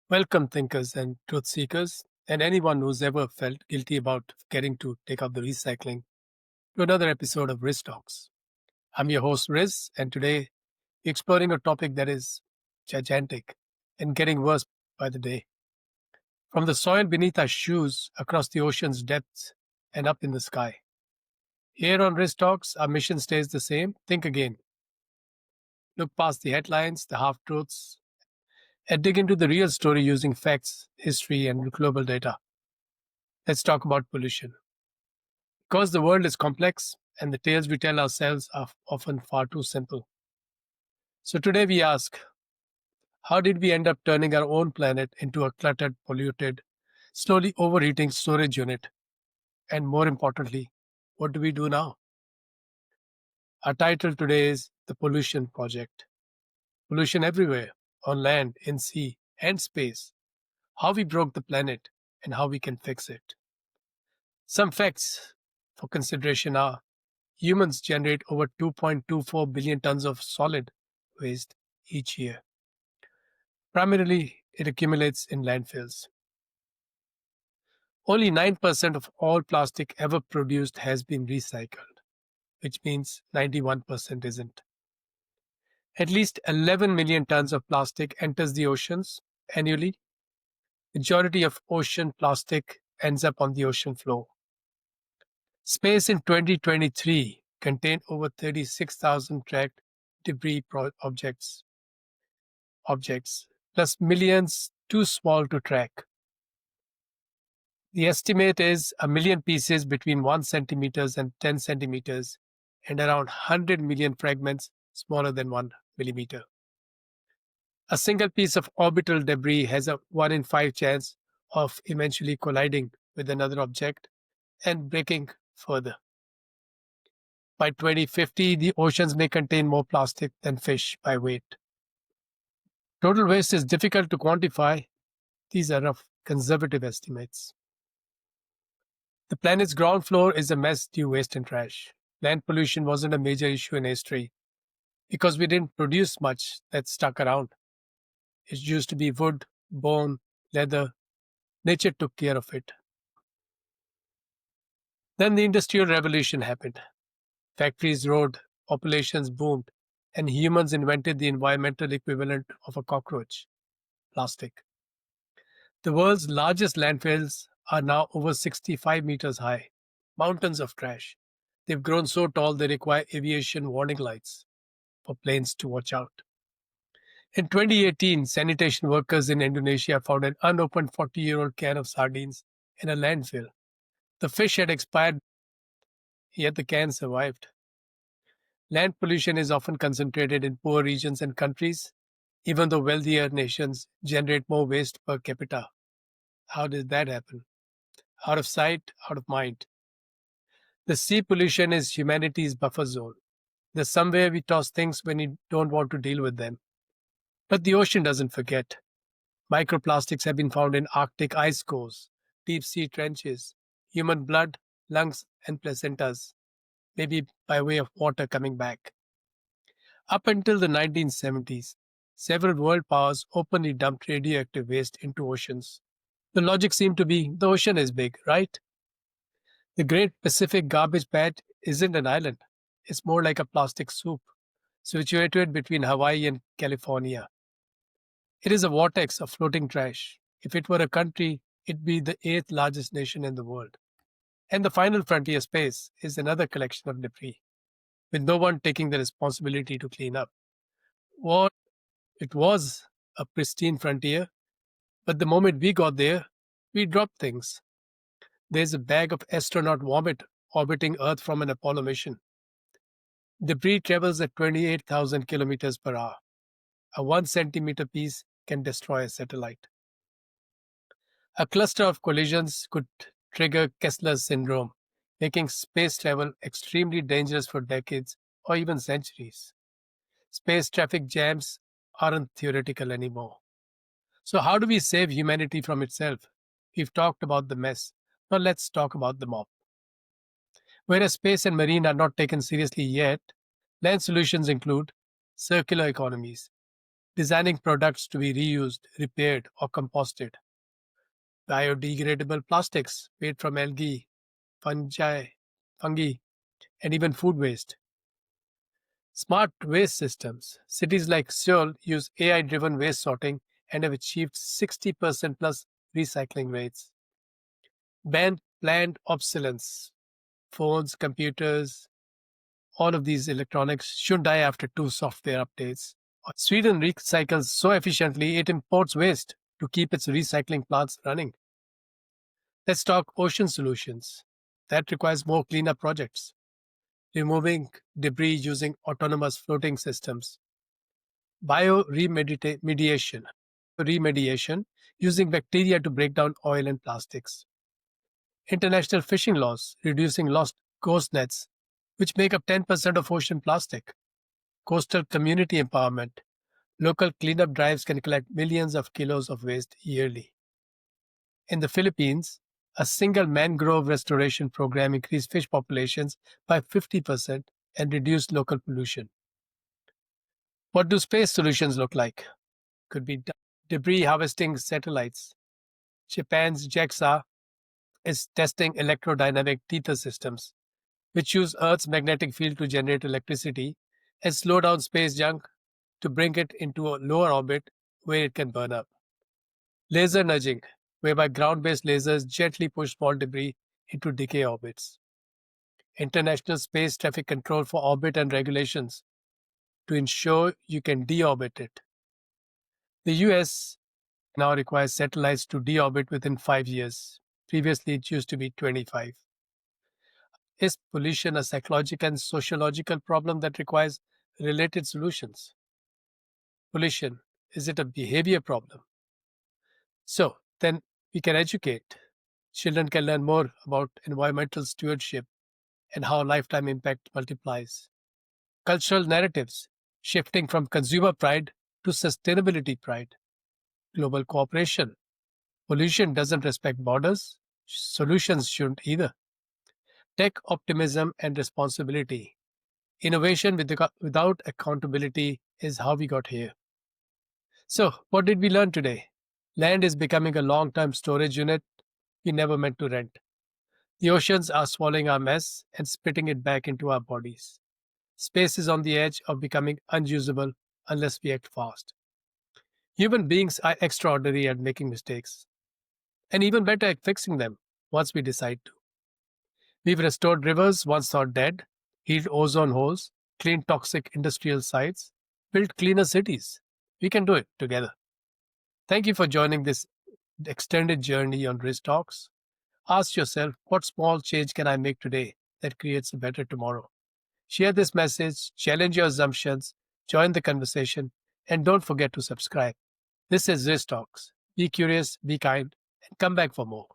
Welcome, thinkers and truth seekers, and anyone who's ever felt guilty about forgetting to take up the recycling, to another episode of Riz Talks. I'm your host, Riz, and today we're exploring a topic that is gigantic and getting worse by the day. From the soil beneath our shoes, across the ocean's depths, and up in the sky. Here on Riz Talks, our mission stays the same. Think again. Look past the headlines, the half truths, and dig into the real story using facts, history, and global data. Let's talk about pollution. Because the world is complex and the tales we tell ourselves are often far too simple. So today we ask, how did we end up turning our own planet into a cluttered, polluted, slowly overheating storage unit? And more importantly, what do we do now? Our title today is The Pollution Project. Pollution everywhere, on land, in sea, and space. How we broke the planet and how we can fix it. Some facts for consideration are humans generate over 2.24 billion tons of solid waste each year. Primarily, it accumulates in landfills. Only 9% of all plastic ever produced has been recycled, which means 91% isn't. At least 11 million tons of plastic enters the oceans annually. Majority of ocean plastic ends up on the ocean floor. Space in 2023 contained over 36,000 tracked debris objects, plus millions too small to track. The estimate is a million pieces between 1 centimeters and 10 centimeters, and around 100 million fragments smaller than 1 millimeter. A single piece of orbital debris has a 1 in 5 chance of eventually colliding with another object and breaking further. By 2050, the oceans may contain more plastic than fish by weight. Total waste is difficult to quantify. These are rough, conservative estimates. The planet's ground floor is a mess due waste and trash. Land pollution wasn't a major issue in history because we didn't produce much that stuck around. It used to be wood, bone, leather. Nature took care of it. Then the Industrial Revolution happened. Factories roared, populations boomed, and humans invented the environmental equivalent of a cockroach plastic. The world's largest landfills are now over 65 meters high, mountains of trash. They've grown so tall they require aviation warning lights for planes to watch out. In 2018, sanitation workers in Indonesia found an unopened 40-year-old can of sardines in a landfill. The fish had expired, yet the can survived. Land pollution is often concentrated in poor regions and countries, even though wealthier nations generate more waste per capita. How did that happen? Out of sight, out of mind. The sea pollution is humanity's buffer zone. There's somewhere we toss things when we don't want to deal with them. But the ocean doesn't forget. Microplastics have been found in Arctic ice cores, deep sea trenches, human blood, lungs, and placentas, maybe by way of water coming back. Up until the 1970s, several world powers openly dumped radioactive waste into oceans. The logic seemed to be the ocean is big, right? The Great Pacific Garbage Patch isn't an island, it's more like a plastic soup, situated between Hawaii and California. It is a vortex of floating trash. If it were a country, it'd be the eighth largest nation in the world. And the final frontier space is another collection of debris, with no one taking the responsibility to clean up. What it was a pristine frontier, but the moment we got there, we dropped things. There's a bag of astronaut vomit orbiting Earth from an Apollo mission. Debris travels at 28,000 kilometers per hour. A 1 centimeter piece can destroy a satellite. A cluster of collisions could trigger Kessler's syndrome, making space travel extremely dangerous for decades or even centuries. Space traffic jams aren't theoretical anymore. So, how do we save humanity from itself? We've talked about the mess. Now, let's talk about the mob. Whereas space and marine are not taken seriously yet, land solutions include circular economies. designing products to be reused, repaired, or composted. Biodegradable plastics made from algae, fungi, fungi, and even food waste. Smart waste systems. Cities like Seoul use AI driven waste sorting and have achieved 60% plus recycling rates. Ban planned obsolescence. Phones, computers, all of these electronics should die after two software updates. Sweden recycles so efficiently it imports waste to keep its recycling plants running. Let's talk ocean solutions. That requires more cleanup projects, removing debris using autonomous floating systems, bioremediation, remediation using bacteria to break down oil and plastics, international fishing laws reducing lost coast nets, which make up 10% of ocean plastic, coastal community empowerment. Local cleanup drives can collect millions of kilos of waste yearly. In the Philippines, a single mangrove restoration program increased fish populations by 50% and reduced local pollution. What do space solutions look like? Could be debris harvesting satellites. Japan's JAXA is testing electrodynamic tether systems, which use Earth's magnetic field to generate electricity and slow down space junk to bring it into a lower orbit where it can burn up. Laser nudging, whereby ground based lasers gently push small debris into decay orbits. International Space Traffic Control for orbit and regulations to ensure you can deorbit it. The US now requires satellites to deorbit within 5 years. Previously, it used to be 25. Is pollution a psychological and sociological problem that requires related solutions? Pollution, is it a behavior problem? So, then we can educate. Children can learn more about environmental stewardship and how lifetime impact multiplies. Cultural narratives, shifting from consumer pride to sustainability pride. Global cooperation. Pollution doesn't respect borders. Solutions shouldn't either. Tech optimism and responsibility. Innovation without accountability is how we got here. So, what did we learn today? Land is becoming a long term storage unit we never meant to rent. The oceans are swallowing our mess and spitting it back into our bodies. Space is on the edge of becoming unusable unless we act fast. Human beings are extraordinary at making mistakes, and even better at fixing them once we decide to. We've restored rivers once thought dead, healed ozone holes, cleaned toxic industrial sites, built cleaner cities. We can do it together. Thank you for joining this extended journey on Risk Talks. Ask yourself, what small change can I make today that creates a better tomorrow? Share this message, challenge your assumptions, join the conversation, and don't forget to subscribe. This is Risk Talks. Be curious, be kind, and come back for more.